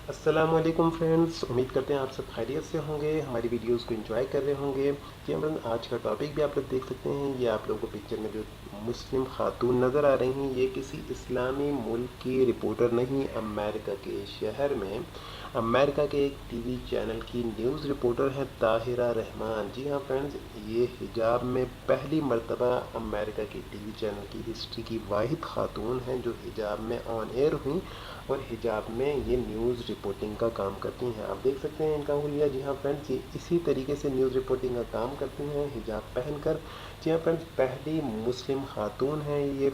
अस्सलामुअलैकुम फ्रेंड्स, उम्मीद करते हैं आप सब खैरियत से होंगे, हमारी वीडियोस को एंजॉय कर रहे होंगे। जी हम आज का टॉपिक भी आप लोग देख सकते हैं। ये आप लोगों को पिक्चर में जो मुस्लिम खातून नज़र आ रही हैं, ये किसी इस्लामी मुल्क की रिपोर्टर नहीं, अमेरिका के शहर में अमेरिका के एक टीवी चैनल की न्यूज़ रिपोर्टर हैं ताहिरा रहमान। जी हाँ फ्रेंड्स, ये हिजाब में पहली मर्तबा अमेरिका के टीवी चैनल की हिस्ट्री की वाहिद खातून हैं जो हिजाब में ऑन एयर हुई और हिजाब में ये न्यूज़ रिपोर्टिंग का काम करती हैं। आप देख सकते हैं इनका हुलिया। जी हाँ फ्रेंड्स, ये इसी तरीके से न्यूज़ रिपोर्टिंग का काम करती हैं हिजाब पहनकर। जी हाँ फ्रेंड्स, पहली मुस्लिम खातून हैं ये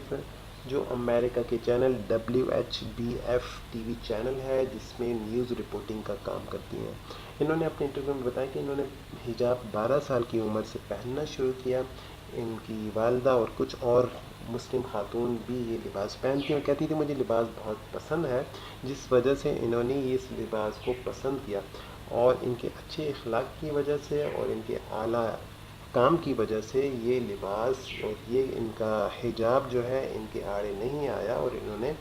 जो अमेरिका के चैनल WHBF टीवी चैनल है जिसमें न्यूज़ रिपोर्टिंग का काम करती हैं। इन्होंने अपने इंटरव्यू में बताया कि इन्होंने हिजाब 12 साल की उम्र से पहनना शुरू किया। इनकी वालदा और कुछ और मुस्लिम खातून भी ये लिबास पहनती हैं और कहती थी मुझे लिबास बहुत पसंद है, जिस वजह से इन्होंने इस लिबास को पसंद किया। और इनके अच्छे अखलाक की वजह से और इनके आला काम की वजह से ये लिबास और ये इनका हिजाब जो है इनके आड़े नहीं आया और इन्होंने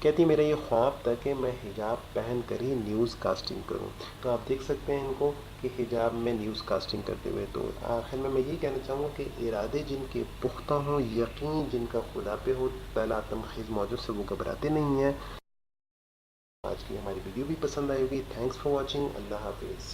कहती मेरा ये ख्वाब था कि मैं हिजाब पहन कर ही न्यूज़ कास्टिंग करूं। तो आप देख सकते हैं इनको कि हिजाब में न्यूज़ कास्टिंग करते हुए। तो आखिर में मैं ये कहना चाहूँगा कि इरादे जिनके पुख्ता हों, यकीन जिनका खुदा पे हो, तला तमखीज़ मौजूद से वो घबराते नहीं हैं। आज की हमारी वीडियो भी पसंद आई होगी। Thanks for watching. अल्लाह हाफिज़।